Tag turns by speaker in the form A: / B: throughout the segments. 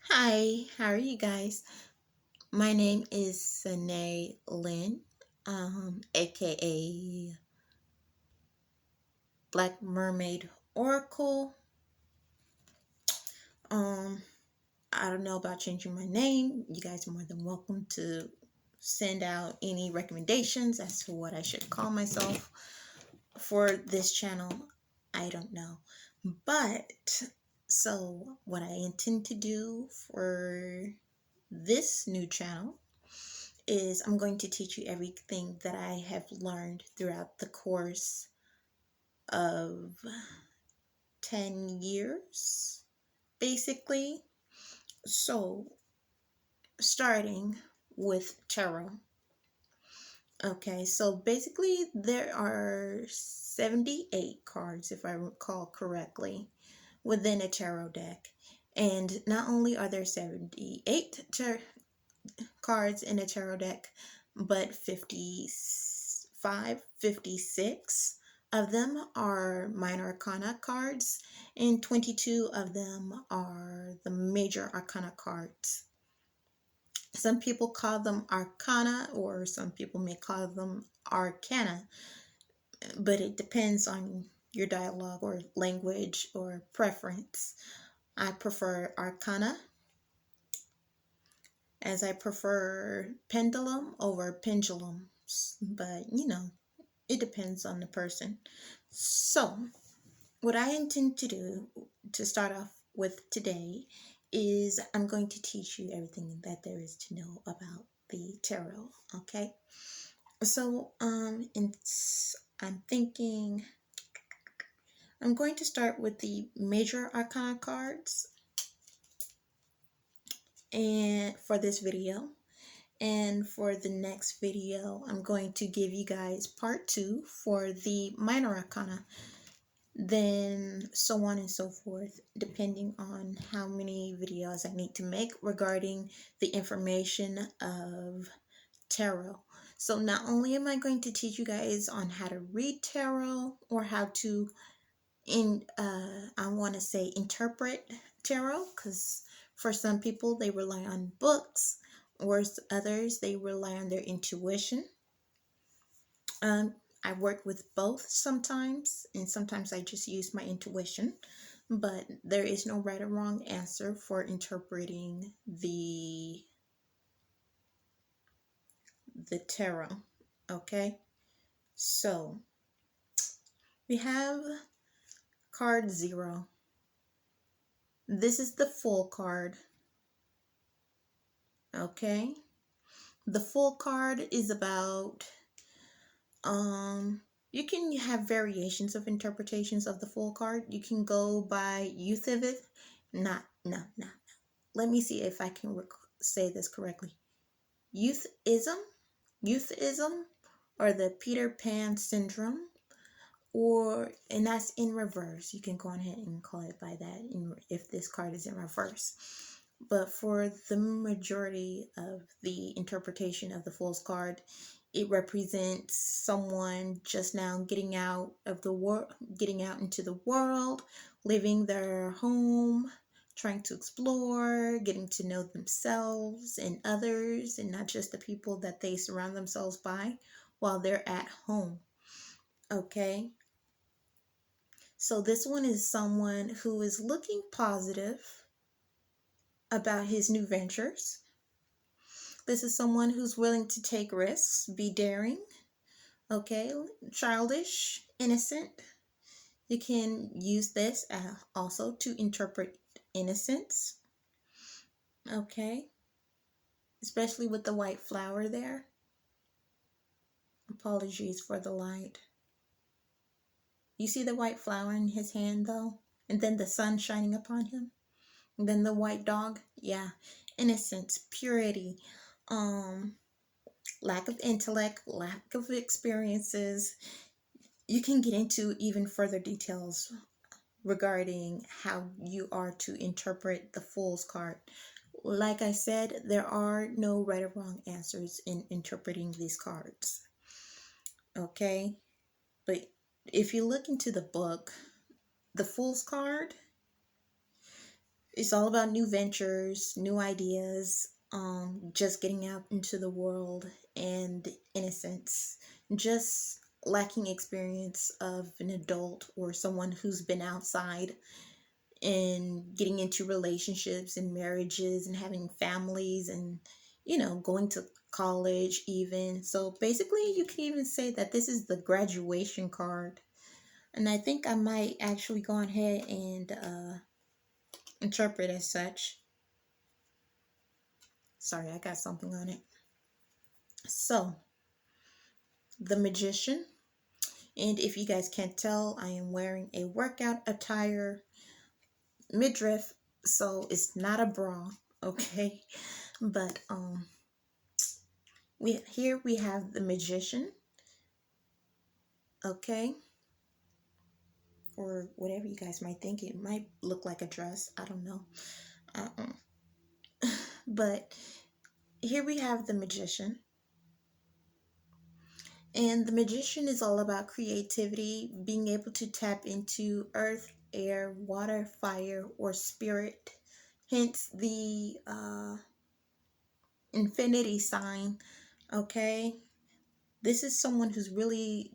A: Hi, how are you guys? My name is Sine Lynn, aka Black Mermaid Oracle. Um, I don't know about changing my name. You guys are more than welcome to send out any recommendations as to what I should call myself for this channel. I don't know. But so what I intend to do for this new channel is I'm going to teach you everything that I have learned throughout the course of 10 years, basically. So, starting with tarot. Okay, so basically, there are 78 cards, if I recall correctly, within a tarot deck. And not only are there 78 cards in a tarot deck, but 55, 56 of them are minor arcana cards, and 22 of them are the major arcana cards. Some people call them arcana, or some people may call them arcana, but it depends on your dialogue or language or preference. I prefer arcana, as I prefer pendulum over pendulums, but it depends on the person. So, what I intend to do to start off with today is I'm going to teach you everything that there is to know about the tarot, okay? So, I'm thinking I'm going to start with the major arcana cards and for this video. And for the next video, I'm going to give you guys part 2 for the minor arcana, then so on and so forth, depending on how many videos I need to make regarding the information of tarot. So not only am I going to teach you guys on how to read tarot or how to I want to say interpret tarot, because for some people they rely on books, or others they rely on their intuition. I work with both sometimes, and sometimes I just use my intuition, but there is no right or wrong answer for interpreting the tarot. Okay, so we have card 0. This is the full card. Okay, the full card is about you can have variations of interpretations of the full card. You can go by youth of it. Not no no. Let me see if I can say this correctly. Youthism, youthism, or the Peter Pan syndrome, and that's in reverse. You can go ahead and call it by that if this card is in reverse. But for the majority of the interpretation of the Fool's card, it represents someone just now getting out of the world, getting out into the world, leaving their home, trying to explore, getting to know themselves and others, and not just the people that they surround themselves by while they're at home. Okay? So this one is someone who is looking positive about his new ventures. This is someone who's willing to take risks, be daring, okay, childish, innocent. You can use this also to interpret innocence, okay, especially with the white flower there. Apologies for the light. You see the white flower in his hand though? And then the sun shining upon him? And then the white dog? Yeah. Innocence, purity, lack of intellect, lack of experiences. You can get into even further details regarding how you are to interpret the Fool's card. Like I said, there are no right or wrong answers in interpreting these cards. Okay? But if you look into the book, the Fool's card it's all about new ventures, new ideas, just getting out into the world and innocence, just lacking experience of an adult or someone who's been outside and getting into relationships and marriages and having families and, going to college even. So basically, you can even say that this is the graduation card. And I think I might actually go ahead and interpret as such. Sorry, I got something on it. So, the Magician. And if you guys can't tell, I am wearing a workout attire midriff, so it's not a bra, okay? But we have the Magician, okay? Or whatever you guys might think. It might look like a dress. I don't know. But here we have the Magician. And the Magician is all about creativity, being able to tap into earth, air, water, fire, or spirit. Hence the infinity sign. Okay. This is someone who's really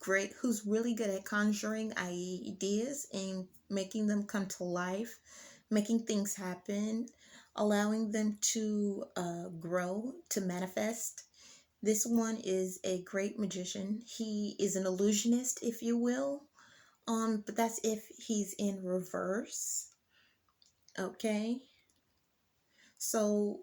A: great, who's really good at conjuring ideas and making them come to life, making things happen, allowing them to grow, to manifest. This one is a great magician. He is an illusionist, if you will. But that's if he's in reverse. Okay. So,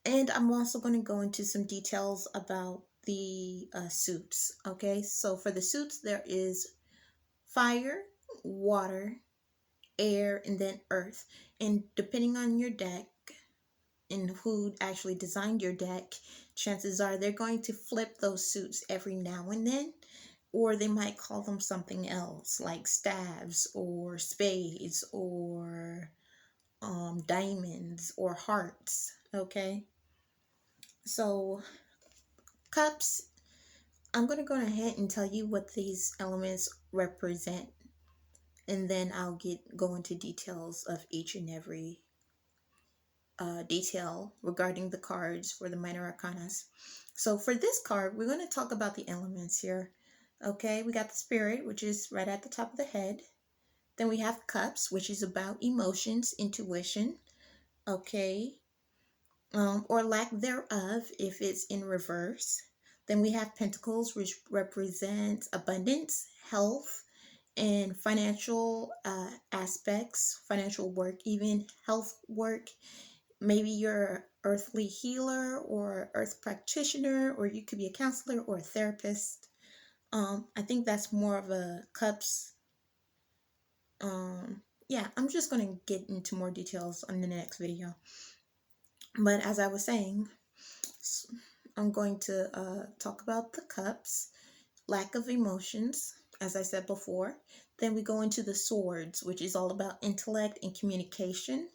A: and I'm also going to go into some details about the suits. Okay. So for the suits, there is fire, water, air, and then earth. And depending on your deck, and who actually designed your deck, chances are they're going to flip those suits every now and then, or they might call them something else like staves or spades or diamonds or hearts. Okay, so cups. I'm going to go ahead and tell you what these elements represent, and then I'll go into details of each and every detail regarding the cards for the minor arcanas. So for this card, we're going to talk about the elements here. Okay, we got the spirit, which is right at the top of the head. Then we have cups, which is about emotions, intuition. Okay, or lack thereof if it's in reverse. Then we have pentacles, which represents abundance, health, and financial aspects, financial work, even health work. Maybe you're an earthly healer or earth practitioner, or you could be a counselor or a therapist. I think that's more of a cups. Yeah, I'm just going to get into more details on the next video. But as I was saying, I'm going to talk about the cups, lack of emotions, as I said before. Then we go into the swords, which is all about intellect and communication.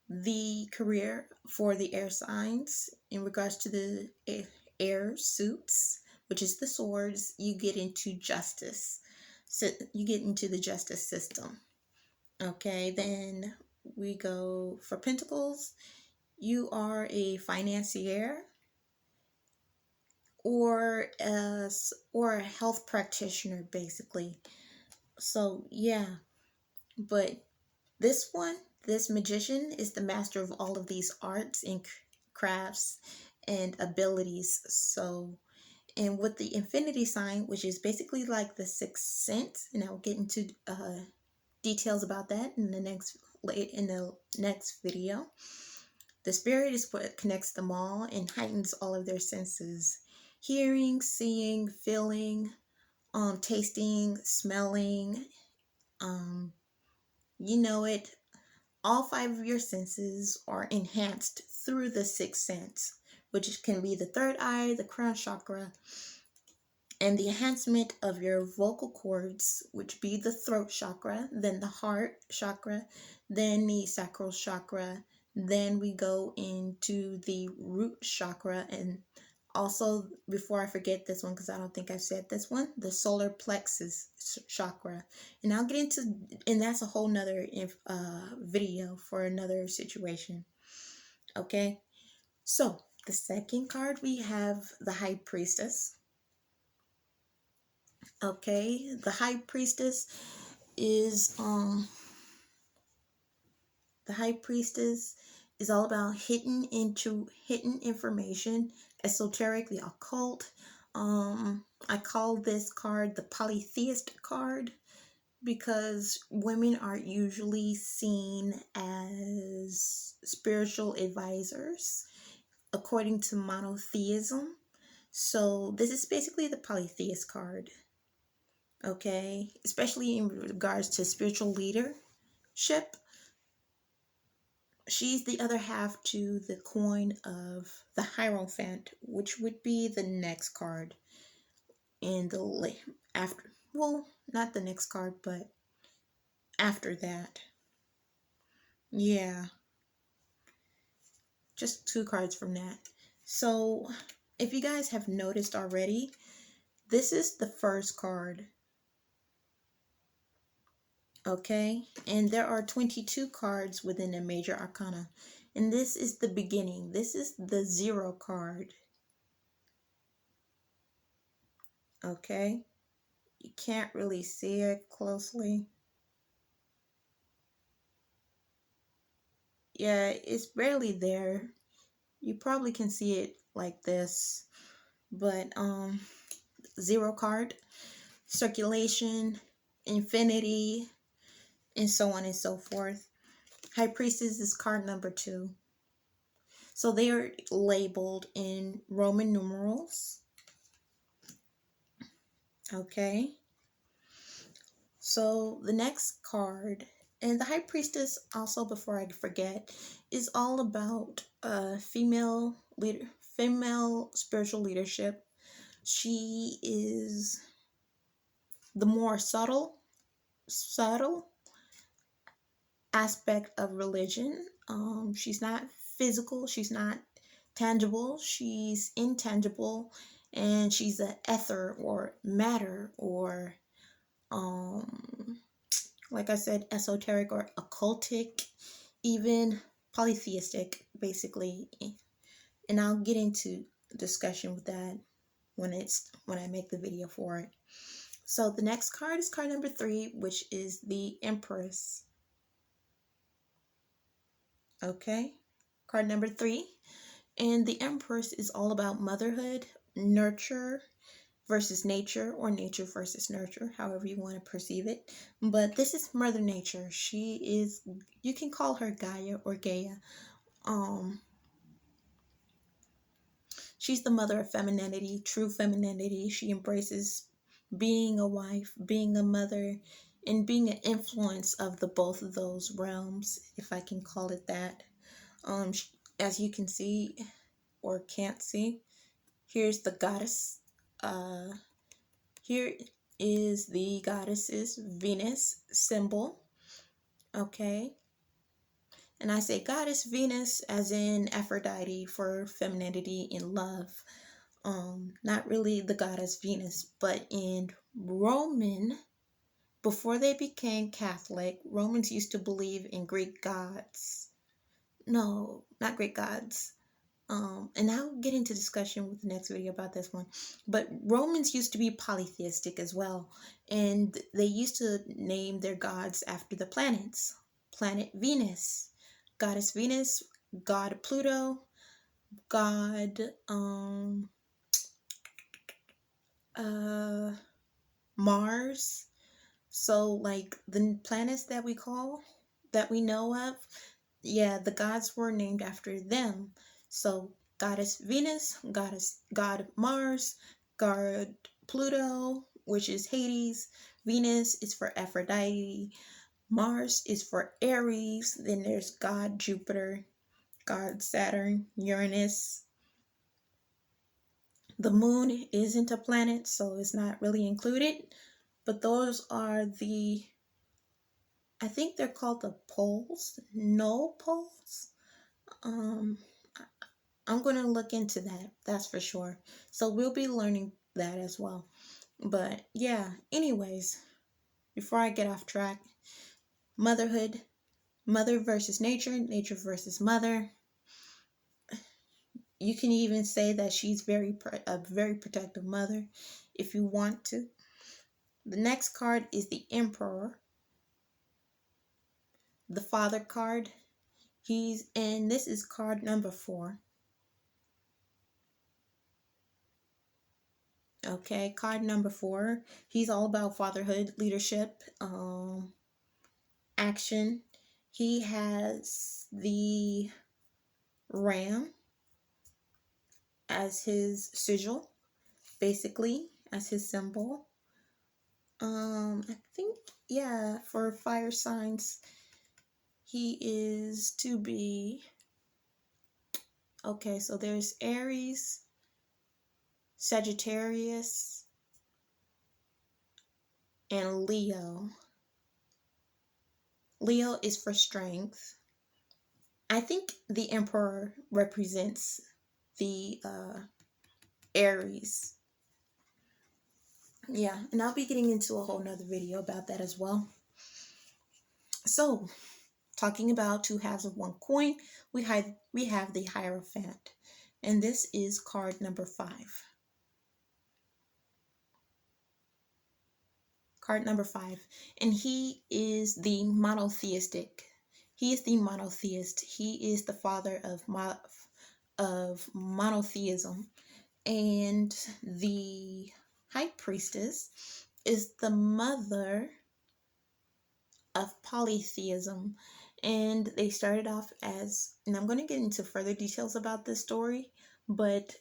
A: The career for the air signs in regards to the air suits, which is the swords, you get into justice. So you get into the justice system. Okay, then we go for pentacles. You are a financier or a health practitioner, basically. So yeah, but this magician is the master of all of these arts and crafts and abilities. So, and with the infinity sign, which is basically like the sixth sense, and I'll get into details about that in the next video. The spirit is what connects them all and heightens all of their senses: hearing, seeing, feeling, tasting, smelling. You know it. All five of your senses are enhanced through the sixth sense, which can be the third eye, the crown chakra, and the enhancement of your vocal cords, which be the throat chakra, then the heart chakra, then the sacral chakra. Then we go into the root chakra, and Also, before I forget this one, because I don't think I've said this one, the solar plexus chakra. And I'll get into, and that's a whole nother video for another situation. Okay. So the second card, we have the High Priestess. Okay. The High Priestess is, the High Priestess is all about hidden information, esoteric, the occult. I call this card the polytheist card because women are usually seen as spiritual advisors according to monotheism. So this is basically the polytheist card, okay? Especially in regards to spiritual leadership. She's the other half to the coin of the Hierophant, which would be the next card in the after. Well, not the next card, but after that. Yeah, just 2 cards from that. So, if you guys have noticed already, this is the first card. Okay, and there are 22 cards within a major arcana, and this is the beginning. This is the 0 card. Okay, you can't really see it closely. Yeah, it's barely there. You probably can see it like this, but 0 card, circulation, infinity, and so on and so forth. High Priestess is card number 2. So they are labeled in Roman numerals. Okay. So the next card, and the High Priestess, also before I forget, is all about female spiritual leadership. She is the more subtle aspect of religion. She's not physical, she's not tangible, she's intangible, and she's an ether or matter or like I said, esoteric or occultic, even polytheistic, basically. And I'll get into discussion with that when I make the video for it. So the next card is card number 3, which is the Empress. Okay, card number 3. And the Empress is all about motherhood, nurture versus nature, or nature versus nurture, however you want to perceive it. But this is Mother Nature. She is, you can call her Gaia or Gaia. She's the mother of femininity, true femininity. She embraces being a wife, being a mother, and being an influence of the both of those realms, if I can call it that. As you can see or can't see, here's the goddess. Here is the goddess's Venus symbol. Okay. And I say goddess Venus as in Aphrodite for femininity and love. Not really the goddess Venus, but in Roman, before they became Catholic, Romans used to believe in Greek gods. No, not Greek gods. And I'll get into discussion with the next video about this one. But Romans used to be polytheistic as well. And they used to name their gods after the planets. Planet Venus, goddess Venus, god Pluto, god Mars. So like the planets that we know of, yeah, the gods were named after them. So goddess Venus, god Mars, god Pluto, which is Hades. Venus is for Aphrodite. Mars is for Aries. Then there's god Jupiter, god Saturn, Uranus. The moon isn't a planet, so it's not really included. But those are the, I think they're called the poles, null poles. Um, I'm going to look into that. That's for sure. So we'll be learning that as well. But yeah, anyways, before I get off track, motherhood, mother versus nature, nature versus mother. You can even say that she's a very protective mother if you want to. The next card is the Emperor, the Father card. And this is card number 4. Okay, card number 4. He's all about fatherhood, leadership, action. He has the ram as his sigil, basically, as his symbol. I think, yeah, for fire signs, he is to be, okay, so there's Aries, Sagittarius, and Leo. Leo is for strength. I think the Emperor represents the Aries. Yeah, and I'll be getting into a whole nother video about that as well. So, talking about two halves of one coin, we have the Hierophant, and this is card number 5. Card number 5, and he is the monotheistic. He is the monotheist. He is the father of monotheism, and the High Priestess is the mother of polytheism. And they started off as, and I'm going to get into further details about this story, but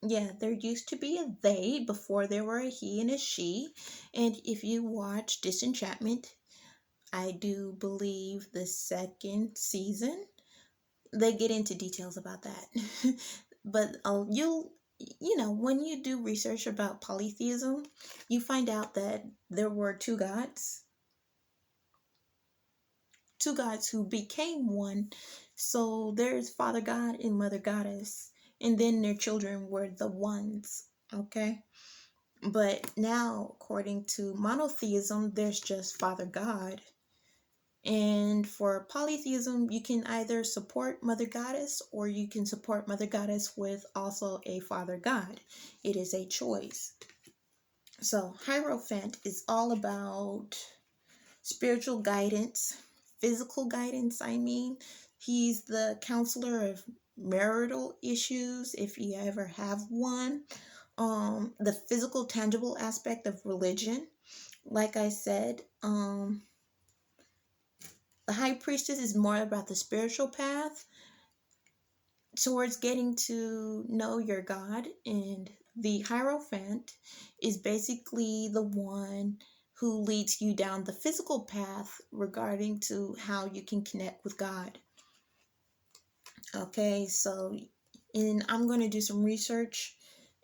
A: yeah, there used to be a they before there were a he and a she. And if you watch Disenchantment, I do believe the 2nd season, they get into details about that. But you know, when you do research about polytheism, you find out that there were two gods who became one. So there's Father God and Mother Goddess, and then their children were the ones. Okay, but now according to monotheism, there's just Father God. And for polytheism, you can either support Mother Goddess or you can support Mother Goddess with also a Father God. It is a choice. So Hierophant is all about spiritual guidance, physical guidance, I mean. He's the counselor of marital issues, if you ever have one. The physical, tangible aspect of religion. Like I said, the High Priestess is more about the spiritual path towards getting to know your God, and the Hierophant is basically the one who leads you down the physical path regarding to how you can connect with God. Okay, so and I'm going to do some research,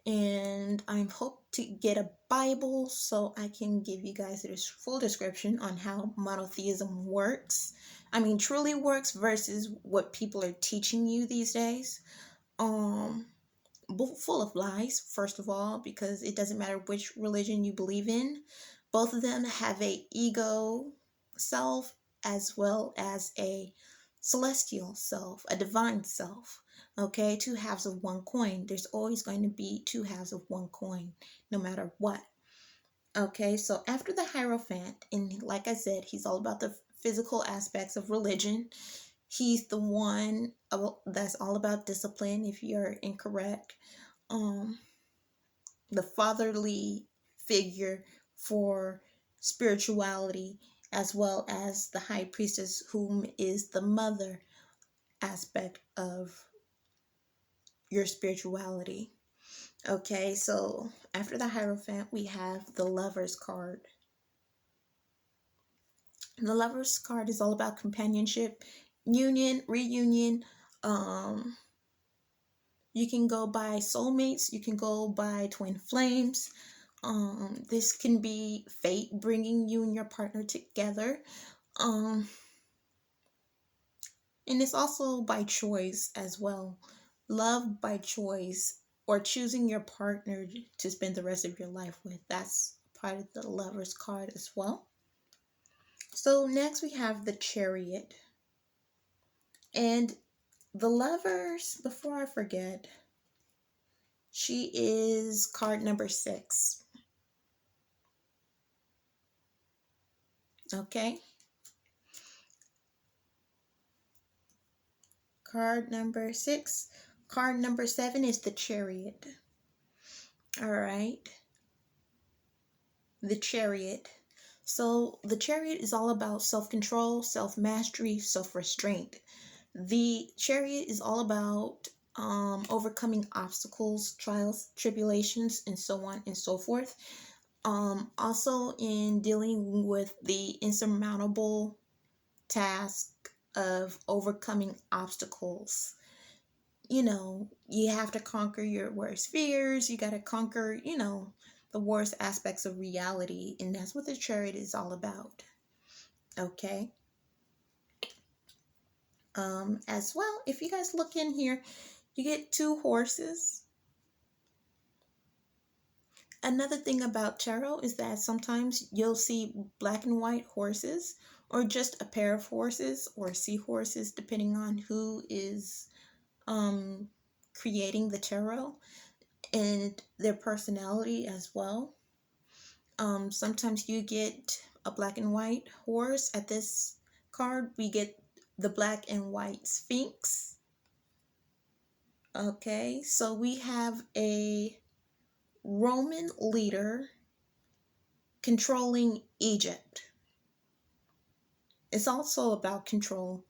A: and I hope to get a Bible so I can give you guys a full description on how monotheism works. I mean, truly works versus what people are teaching you these days. Full of lies, first of all, because it doesn't matter which religion you believe in. Both of them have a ego self as well as a celestial self, a divine self. Okay, two halves of one coin. There's always going to be two halves of one coin, no matter what. Okay, so after the Hierophant, and like I said, he's all about the physical aspects of religion. He's the one that's all about discipline if you're incorrect. The fatherly figure for spirituality, as well as the High Priestess, whom is the mother aspect of your spirituality. Okay, so after the Hierophant, we have the Lover's card. The Lover's card is all about companionship, union, reunion. You can go by soulmates, you can go by twin flames. This can be fate bringing you and your partner together. And it's also by choice as well. love by choice, or choosing your partner to spend the rest of your life with. That's part of the Lover's card as well. So next we have the Chariot. And the Lovers, before I forget, she is card number 6. Okay. Card number 6. Card number 7 is the Chariot. All right. The Chariot. So the Chariot is all about self-control, self-mastery, self-restraint. The Chariot is all about overcoming obstacles, trials, tribulations, and so on and so forth. Also in dealing with the insurmountable task of overcoming obstacles. You know, you have to conquer your worst fears. You got to conquer, the worst aspects of reality. And that's what the Chariot is all about. Okay. As well, if you guys look in here, you get 2 horses. Another thing about tarot is that sometimes you'll see black and white horses, or just a pair of horses, or seahorses, depending on who is creating the tarot and their personality as well. Sometimes you get a black and white horse. At this card, we get the black and white Sphinx. Okay, so we have a Roman leader controlling Egypt. It's also about control,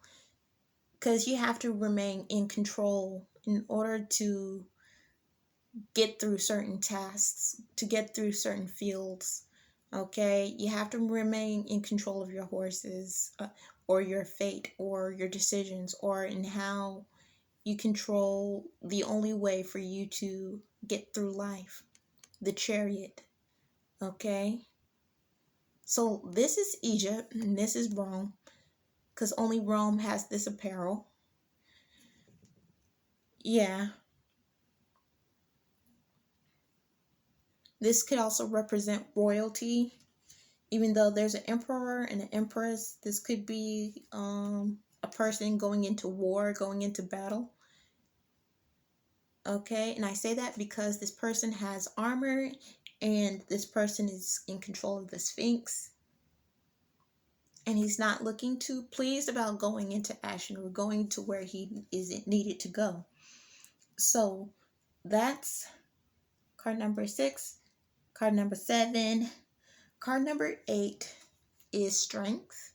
A: because you have to remain in control in order to get through certain tasks, to get through certain fields. Okay, you have to remain in control of your horses, or your fate, or your decisions, or in how you control the only way for you to get through life, the Chariot. Okay, so this is Egypt and this is Rome, because only Rome has this apparel. Yeah. This could also represent royalty. Even though there's an emperor and an empress, this could be a person going into war, going into battle. Okay, and I say that because this person has armor and this person is in control of the Sphinx. And he's not looking too pleased about going into action or going to where he isn't needed to go. So that's card number 6. Card number 7. Card number 8 is Strength.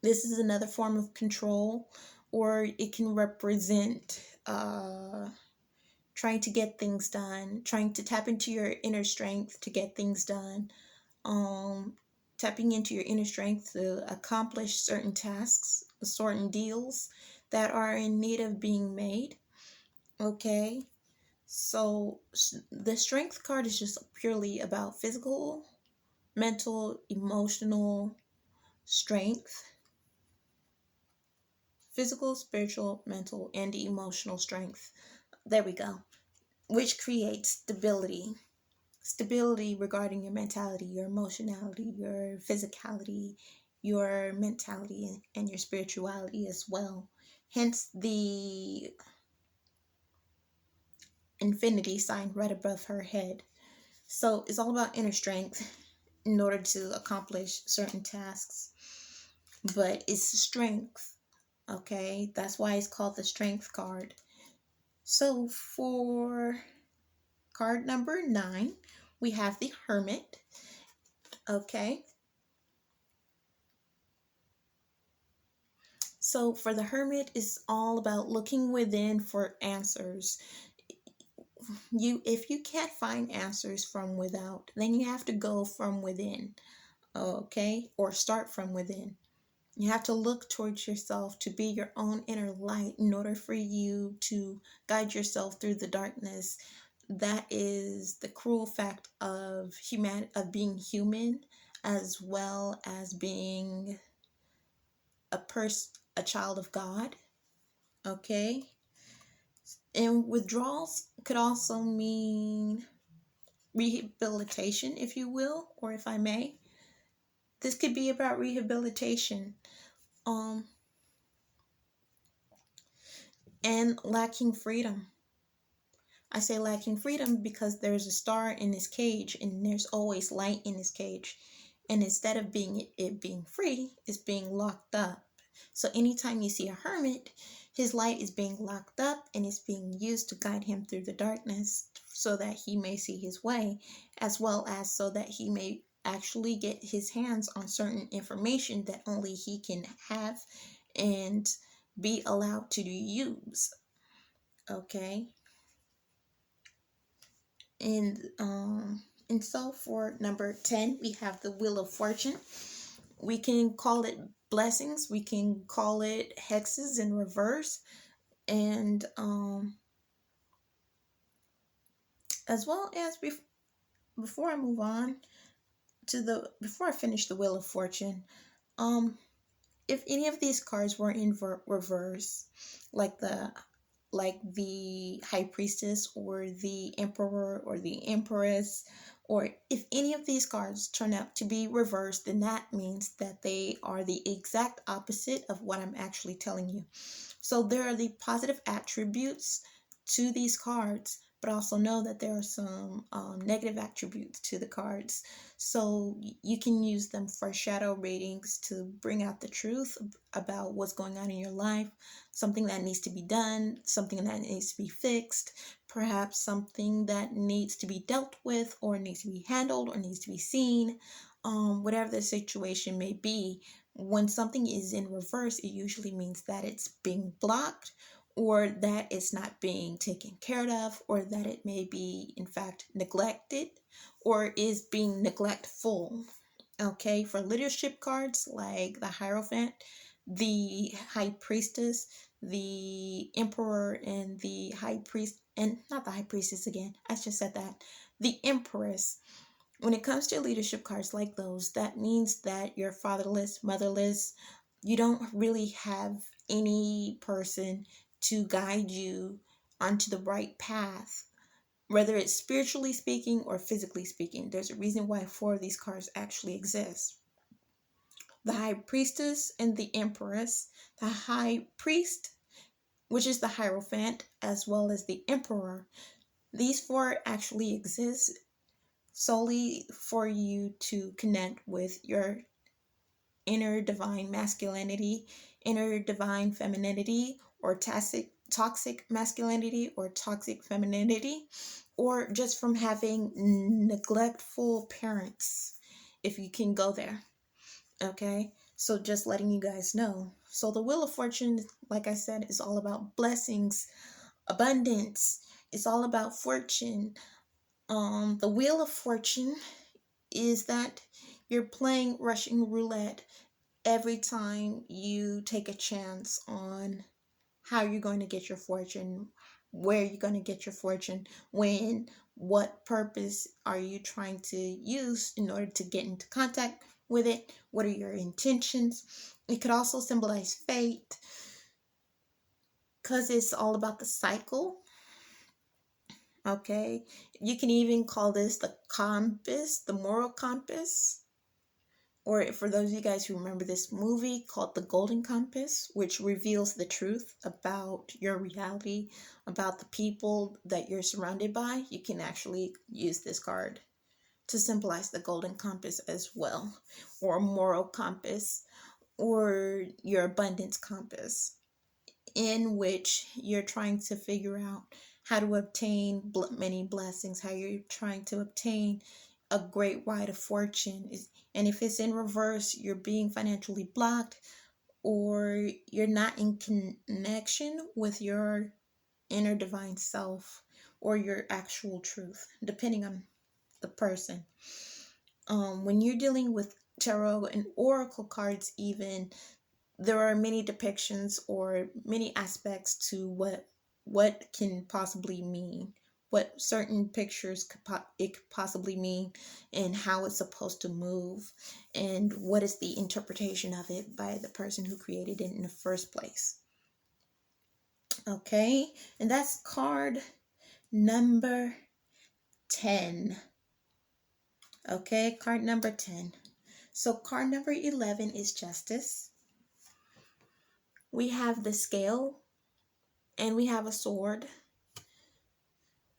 A: This is another form of control, or it can represent trying to get things done, trying to tap into your inner strength to get things done, tapping into your inner strength to accomplish certain tasks, certain deals that are in need of being made. Okay, so the Strength card is just purely about physical, mental, emotional strength. Physical, spiritual, mental, and emotional strength. There we go. Which creates stability. Stability regarding your mentality, your emotionality, your physicality, your mentality, and your spirituality as well. Hence the infinity sign right above her head. So it's all about inner strength in order to accomplish certain tasks. But it's strength. Okay, that's why it's called the Strength card. So for card number 9, we have the Hermit. Okay. So for the Hermit, it's all about looking within for answers. If you can't find answers from without, then you have to go from within. Okay? Or start from within. You have to look towards yourself to be your own inner light in order for you to guide yourself through the darkness. That is the cruel fact of being human, as well as being a child of God. Okay. And withdrawals could also mean rehabilitation, if you will, or if I may. This could be about rehabilitation. Um, and lacking freedom. I say lacking freedom because there's a star in his cage and there's always light in his cage. And instead of it being free, it's being locked up. So anytime you see a hermit, his light is being locked up and it's being used to guide him through the darkness so that he may see his way, as well as so that he may actually get his hands on certain information that only he can have and be allowed to use. Okay. And so for number 10, we have the Wheel of Fortune. We can call it blessings, we can call it hexes in reverse, and as well as before I move on to the before I finish the Wheel of Fortune, um if any of these cards were in reverse, like the High Priestess or the Emperor or the Empress, or if any of these cards turn out to be reversed, then that means that they are the exact opposite of what I'm actually telling you. So there are the positive attributes to these cards, but also know that there are some negative attributes to the cards. So you can use them for shadow readings to bring out the truth about what's going on in your life, something that needs to be done, something that needs to be fixed, perhaps something that needs to be dealt with or needs to be handled or needs to be seen, whatever the situation may be. When something is in reverse, it usually means that it's being blocked or that it's not being taken care of or that it may be in fact neglected or is being neglectful. Okay, for leadership cards like the Hierophant, the High Priestess, the Emperor, and the High Priest, and not the High Priestess again, I just said that, the Empress. When it comes to leadership cards like those, that means that you're fatherless, motherless. You don't really have any person to guide you onto the right path, whether it's spiritually speaking or physically speaking. There's a reason why 4 of these cards actually exist. The High Priestess and the Empress. The High Priest, which is the Hierophant, as well as the Emperor. These 4 actually exist solely for you to connect with your inner divine masculinity, inner divine femininity, or toxic masculinity or toxic femininity, or just from having neglectful parents, if you can go there. Okay, so just letting you guys know. So the Wheel of Fortune, like I said, is all about blessings, abundance. It's all about fortune. The Wheel of Fortune is that you're playing Russian roulette every time you take a chance on how you're going to get your fortune, where you're going to get your fortune, when, what purpose are you trying to use in order to get into contact with it, what are your intentions. It could also symbolize fate because it's all about the cycle. Okay, you can even call this the compass, the moral compass. Or for those of you guys who remember this movie called The Golden Compass, which reveals the truth about your reality, about the people that you're surrounded by, you can actually use this card to symbolize the golden compass as well, or moral compass, or your abundance compass, in which you're trying to figure out how to obtain many blessings, how you're trying to obtain a great ride of fortune. And if it's in reverse, you're being financially blocked or you're not in connection with your inner divine self or your actual truth, depending on the person. When you're dealing with tarot and oracle cards, even, there are many depictions or many aspects to what can possibly mean what certain pictures it could possibly mean, and how it's supposed to move, and what is the interpretation of it by the person who created it in the first place. Okay, and that's card number 10. Okay, card number 10. So card number 11 is Justice. We have the Scale, and we have a sword.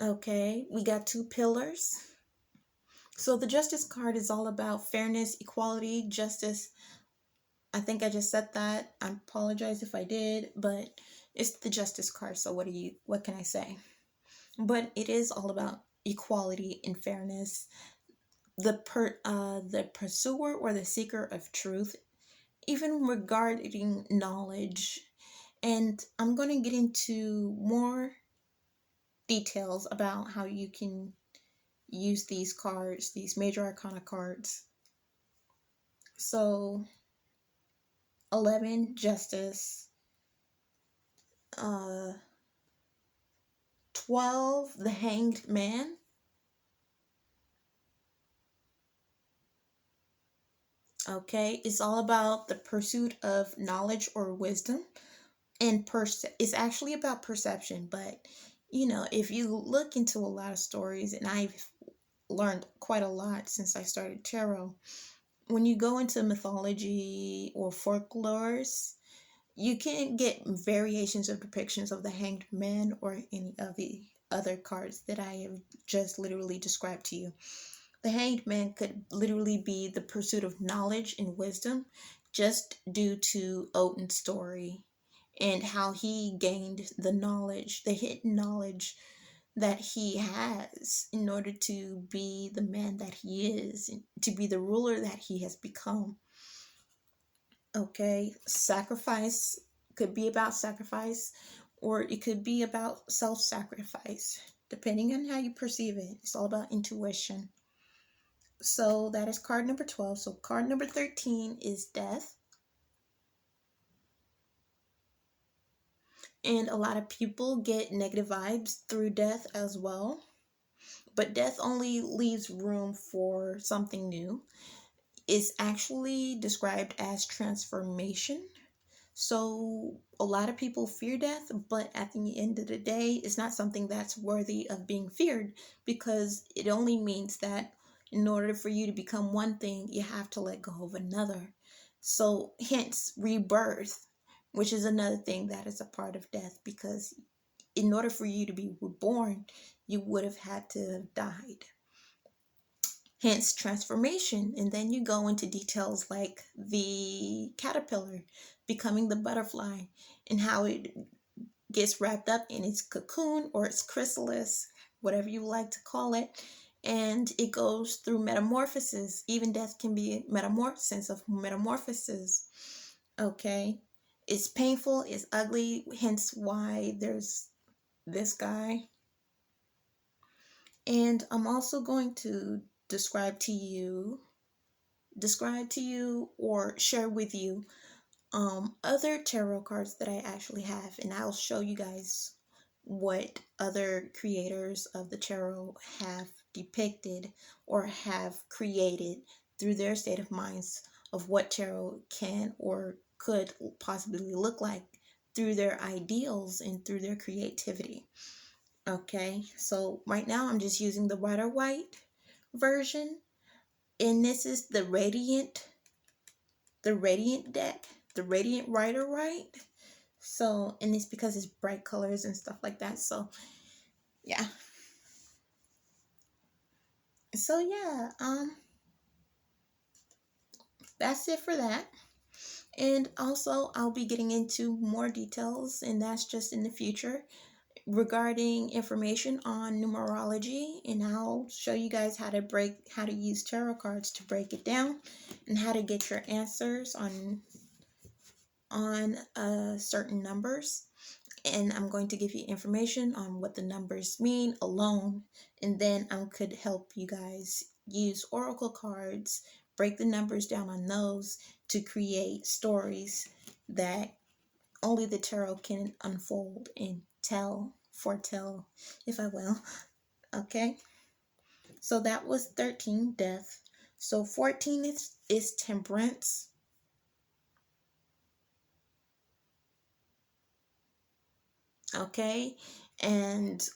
A: Okay, we got two pillars. So the Justice card is all about fairness, equality, justice. I think I just said that. I apologize if I did, but it's the Justice card, so what can I say? But it is all about equality and fairness. The pursuer or the seeker of truth, even regarding knowledge. And I'm going to get into more details about how you can use these cards, these major arcana cards. So 11, Justice. 12, the Hanged Man. Okay, it's all about the pursuit of knowledge or wisdom, and it's actually about perception. But if you look into a lot of stories, and I've learned quite a lot since I started tarot, when you go into mythology or folklores, you can get variations of depictions of the Hanged Man or any of the other cards that I have just literally described to you. The Hanged Man could literally be the pursuit of knowledge and wisdom, just due to Odin's story and how he gained the knowledge, the hidden knowledge that he has in order to be the man that he is, to be the ruler that he has become. Okay, sacrifice could be about sacrifice, or it could be about self-sacrifice, depending on how you perceive it. It's all about intuition. So that is card number 12. So card number 13 is Death. And a lot of people get negative vibes through death as well. But death only leaves room for something new. It's actually described as transformation. So a lot of people fear death, but at the end of the day, it's not something that's worthy of being feared, because it only means that in order for you to become one thing, you have to let go of another. So hence rebirth, which is another thing that is a part of death, because in order for you to be reborn, you would have had to have died. Hence transformation. And then you go into details like the caterpillar becoming the butterfly, and how it gets wrapped up in its cocoon or its chrysalis, whatever you like to call it, and it goes through metamorphosis. Even death can be metamorphosis of metamorphosis. Okay, it's painful, it's ugly, hence why there's this guy. And I'm also going to describe to you or share with you other tarot cards that I actually have, and I'll show you guys what other creators of the tarot have depicted or have created through their state of minds of what tarot can or could possibly look like through their ideals and through their creativity. Okay, so right now I'm just using the Rider-Waite version, and this is the Radiant deck, the Radiant Rider-Waite. So, and it's because it's bright colors and stuff like that. So, yeah. So yeah, that's it for that. And also, I'll be getting into more details, and that's just in the future, regarding information on numerology, and I'll show you guys how to use tarot cards to break it down, and how to get your answers on certain numbers. And I'm going to give you information on what the numbers mean alone, and then I could help you guys use oracle cards, break the numbers down on those to create stories that only the tarot can unfold and foretell, if I will. Okay, so that was 13, death. So 14 is temperance. Okay, and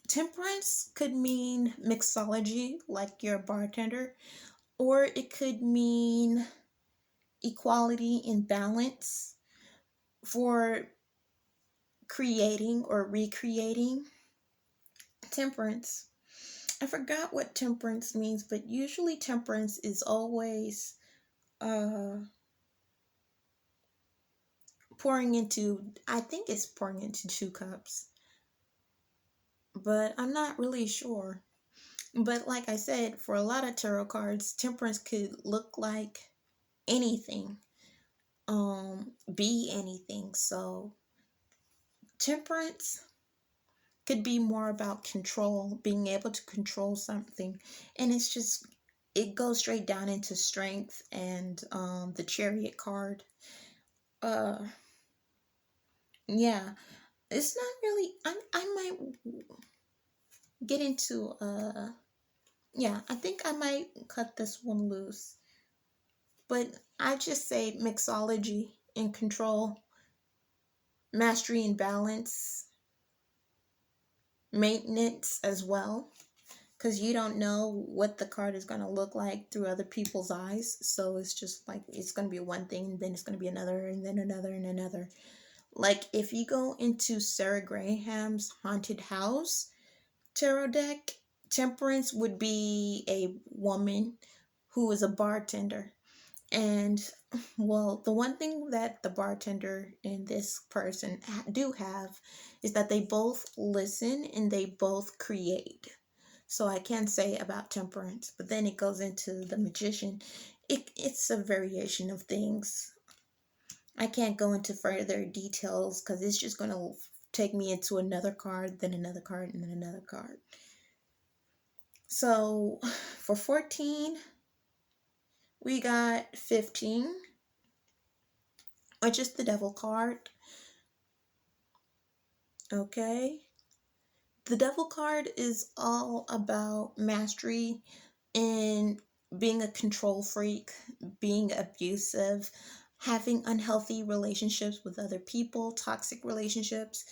A: temperance could mean mixology, like you're a bartender, or it could mean equality and balance for creating or recreating. Temperance, I forgot what temperance means, but usually temperance is always uh pouring into, I think it's pouring into 2 cups, but I'm not really sure. But like I said, for a lot of tarot cards, temperance could look like anything, be anything. So temperance could be more about control, being able to control something. And it's just, it goes straight down into strength. And the chariot card, uh yeah, it's not really, I might get into yeah, I think I might cut this one loose. But I just say mixology and control, mastery and balance, maintenance as well, because you don't know what the card is going to look like through other people's eyes. So it's just like, it's going to be one thing, and then it's going to be another, and then another, and another. Like if you go into Sarah Graham's Haunted House tarot deck, temperance would be a woman who is a bartender. And well, the one thing that the bartender and this person do have is that they both listen and they both create. So I can say about temperance, but then it goes into the magician. It's a variation of things. I can't go into further details because it's just going to take me into another card, then another card, and then another card. So for 14, we got 15, which is the devil card. Okay. The devil card is all about mastery and being a control freak, being abusive, having unhealthy relationships with other people, toxic relationships,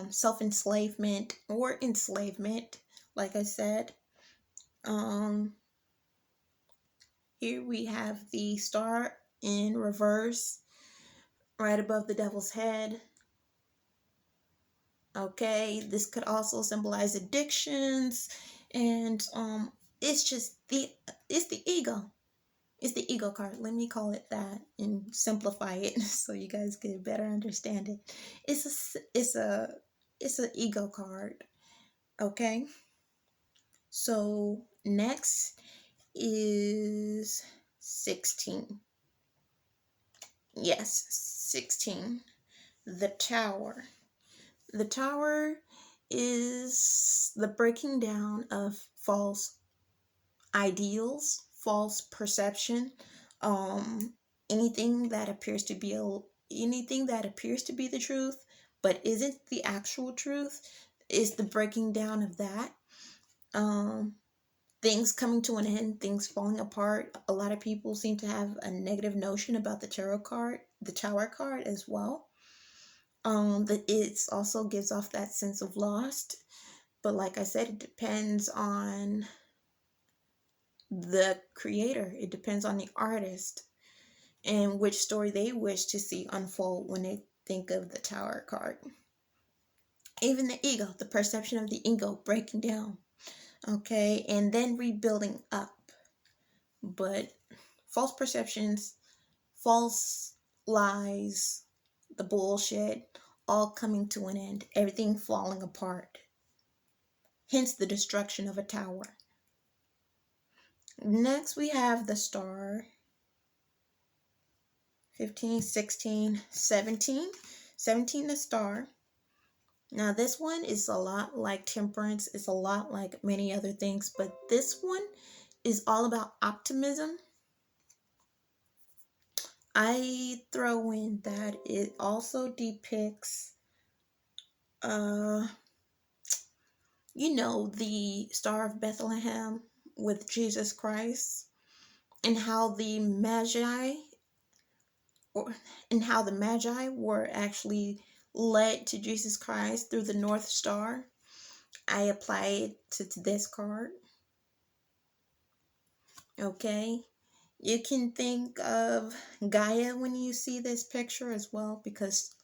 A: self-enslavement or enslavement, like I said. Um, Here we have the star in reverse right above the devil's head. Okay, this could also symbolize addictions, and it's just it's the ego. It's the ego card. Let me call it that and simplify it so you guys can better understand it. It's a ego card. Okay. So next is 16. Yes, 16. The Tower. The Tower is the breaking down of false ideals, false perception, um, anything that appears to be anything that appears to be the truth but isn't the actual truth, is the breaking down of that. Um, Things coming to an end, things falling apart. A lot of people seem to have a negative notion about the tarot card, the Tower card as well. That it also gives off that sense of lost. But like I said, it depends on the creator. It depends on the artist and which story they wish to see unfold when they think of the Tower card. Even the ego, the perception of the ego breaking down. Okay, and then rebuilding up. But false perceptions, false lies, the bullshit, all coming to an end, everything falling apart. Hence the destruction of a tower. Next we have the star. 15, 16, 17. 17, the star. Now this one is a lot like temperance. It's a lot like many other things, but this one is all about optimism. I throw in that it also depicts you know, the Star of Bethlehem with Jesus Christ, and how the or, Magi were actually led to Jesus Christ through the North Star. I apply it to this card. Okay. You can think of Gaia when you see this picture as well, because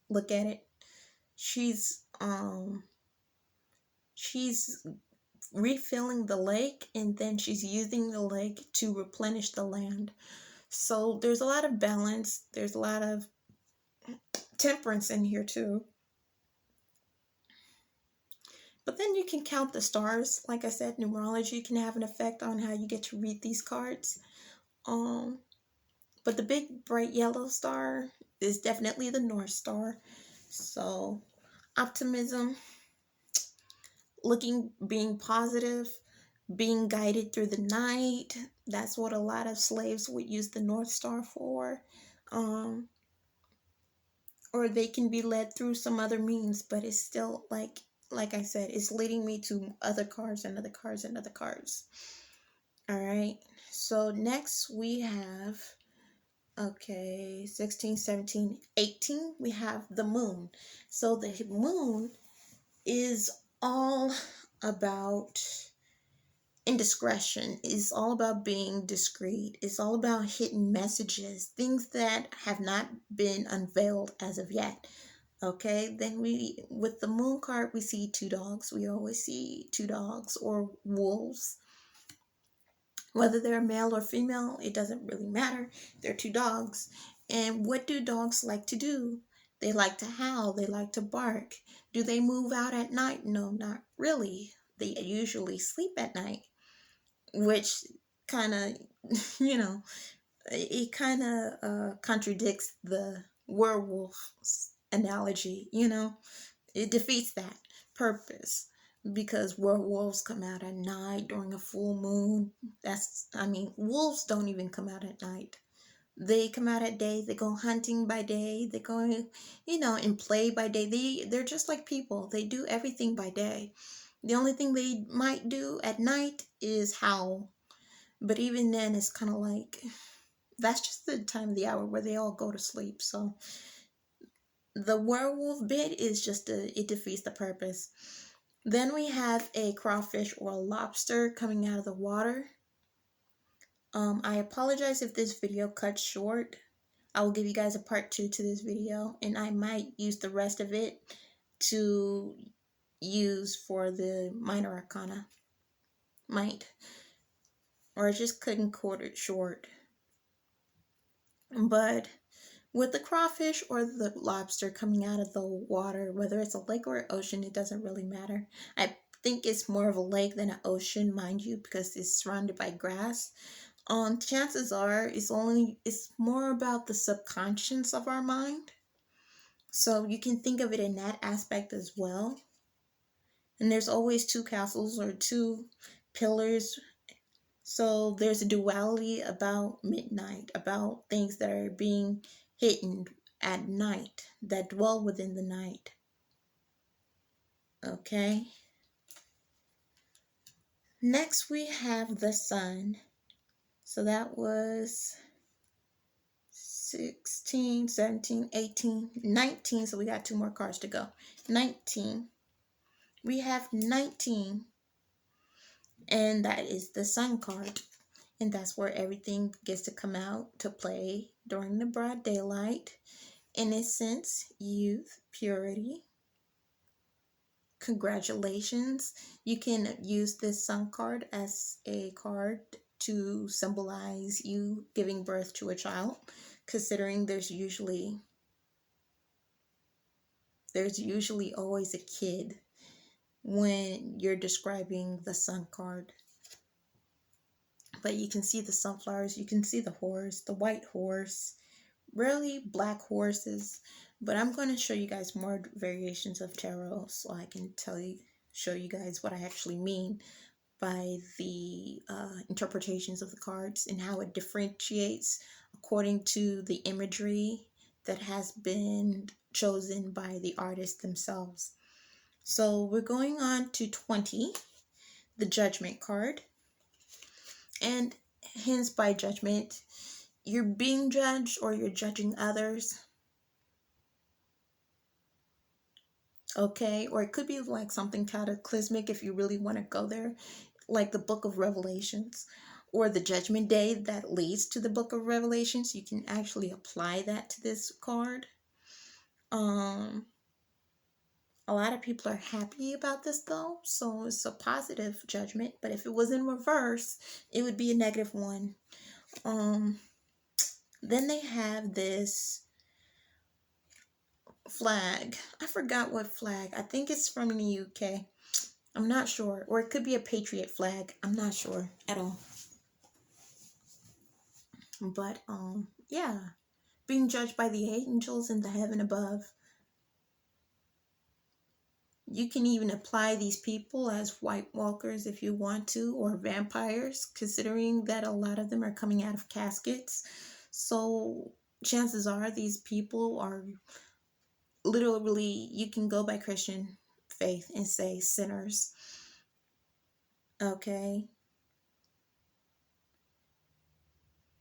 A: look at it. She's refilling the lake, and then she's using the lake to replenish the land. So there's a lot of balance, there's a lot of temperance in here too. But then you can count the stars. Like I said, numerology can have an effect on how you get to read these cards. But the big bright yellow star is definitely the North Star. So optimism, being positive, being guided through the night. That's what a lot of slaves would use the North Star for. Or they can be led through some other means, but it's still like I said, it's leading me to other cards and other cards and other cards. All right. So next we have, okay, 16, 17, 18, we have the moon. So the moon is all about indiscretion. It's all about being discreet. It's all about hidden messages, things that have not been unveiled as of yet. Okay, then with the moon card, we see two dogs. We always see two dogs or wolves. Whether they're male or female, it doesn't really matter. They're two dogs. And what do dogs like to do? They like to howl. They like to bark. Do they move out at night? No, not really. They usually sleep at night, which kind of, you know, it kind of contradicts the werewolf analogy, you know. It defeats that purpose, because werewolves come out at night during a full moon. Wolves don't even come out at night. They come out at day. They go hunting by day. They go, and play by day. They're just like people. They do everything by day. The only thing they might do at night is howl. But even then, it's kind of like, that's just the time of the hour where they all go to sleep. So the werewolf bit is it defeats the purpose. Then we have a crawfish or a lobster coming out of the water. I apologize if this video cuts short. I will give you guys a part 2 to this video, and I might use the rest of it to use for the minor arcana. Might. Or I just couldn't cut it short. But with the crawfish or the lobster coming out of the water, whether it's a lake or an ocean, it doesn't really matter. I think it's more of a lake than an ocean, mind you, because it's surrounded by grass. Chances are it's more about the subconscious of our mind. So you can think of it in that aspect as well. And there's always two castles or two pillars. So there's a duality about midnight, about things that are being hidden at night, that dwell within the night. Okay. Next we have the sun. So that was 16, 17, 18, 19. So we got 2 more cards to go. 19. We have 19. And that is the sun card. And that's where everything gets to come out to play during the broad daylight. Innocence, youth, purity. Congratulations. You can use this sun card as a card to symbolize you giving birth to a child, considering there's usually always a kid when you're describing the sun card. But you can see the sunflowers, you can see the horse, the white horse, rarely black horses. But I'm going to show you guys more variations of tarot so I can show you guys what I actually mean by the interpretations of the cards and how it differentiates according to the imagery that has been chosen by the artists themselves. So we're going on to 20, the Judgment card. And hence by judgment, you're being judged or you're judging others. Okay, or it could be like something cataclysmic if you really want to go there, like the book of Revelations or the judgment day that leads to the book of Revelations. You can actually apply that to this card. Um a lot of people are happy about this though, so it's a positive judgment, but if it was in reverse, it would be a negative one. Then they have this flag. I forgot what flag. I think it's from the UK. I'm not sure. Or it could be a patriot flag. I'm not sure at all. But yeah. Being judged by the angels in the heaven above. You can even apply these people as White Walkers if you want to, or vampires, considering that a lot of them are coming out of caskets. So chances are these people are literally, you can go by Christian faith and say sinners. Okay.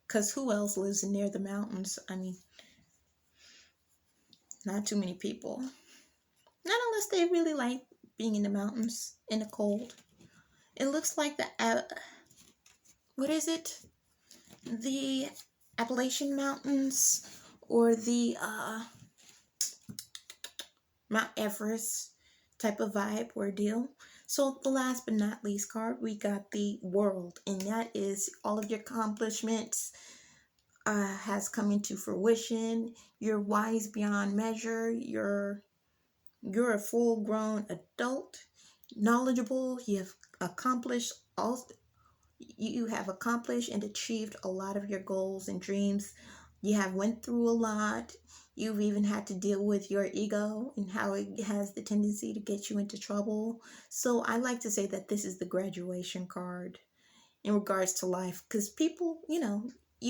A: Because who else lives near the mountains? I mean, not too many people. Not unless they really like being in the mountains in the cold. It looks like the, what is it? The Appalachian Mountains or the Mount Everest type of vibe or deal. So the last but not least card, we got the World, and that is all of your accomplishments has come into fruition. You're wise beyond measure. You're a full-grown adult, knowledgeable. You have accomplished and achieved a lot of your goals and dreams. You have went through a lot. You've even had to deal with your ego and how it has the tendency to get you into trouble. So I like to say that this is the graduation card in regards to life, because people, you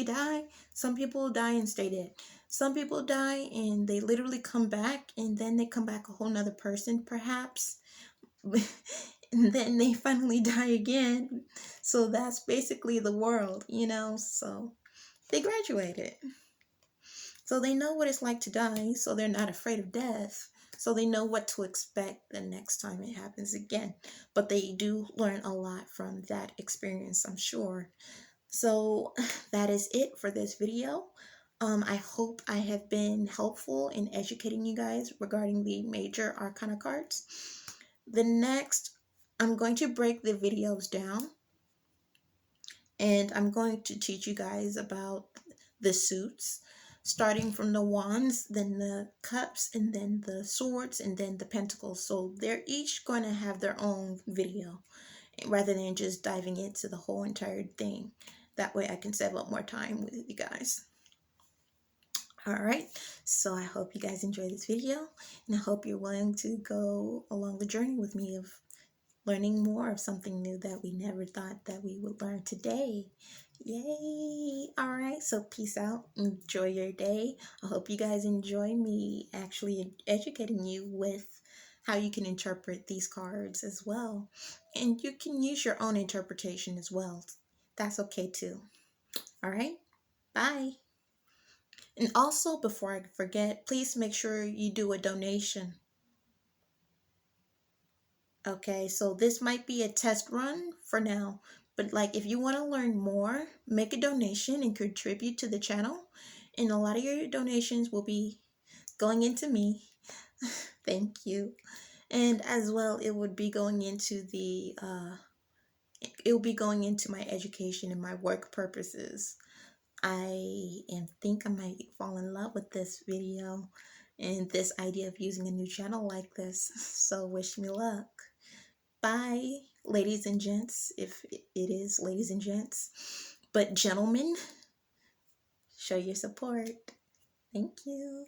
A: die. Some people die and stay dead. Some people die and they literally come back, and then they come back a whole nother person perhaps. And then they finally die again. So that's basically the world, so they graduated. So they know what it's like to die, so they're not afraid of death. So they know what to expect the next time it happens again. But they do learn a lot from that experience, I'm sure. So that is it for this video. I hope I have been helpful in educating you guys regarding the major Arcana cards. The next, I'm going to break the videos down, and I'm going to teach you guys about the suits, starting from the wands, then the cups, and then the swords, and then the pentacles. So they're each going to have their own video rather than just diving into the whole entire thing. That way I can save up more time with you guys. Alright, so I hope you guys enjoyed this video, and I hope you're willing to go along the journey with me of learning more of something new that we never thought that we would learn today. Yay! Alright, so peace out. Enjoy your day. I hope you guys enjoy me actually educating you with how you can interpret these cards as well. And you can use your own interpretation as well. That's okay too. Alright, bye. And also, before I forget, please make sure you do a donation. Okay, so this might be a test run for now, but like if you want to learn more, make a donation and contribute to the channel. And a lot of your donations will be going into me. Thank you. And as well, it would be going into it will be going into my education and my work purposes. I think I might fall in love with this video and this idea of using a new channel like this. So wish me luck. Bye, ladies and gents, if it is ladies and gents. But gentlemen, show your support. Thank you.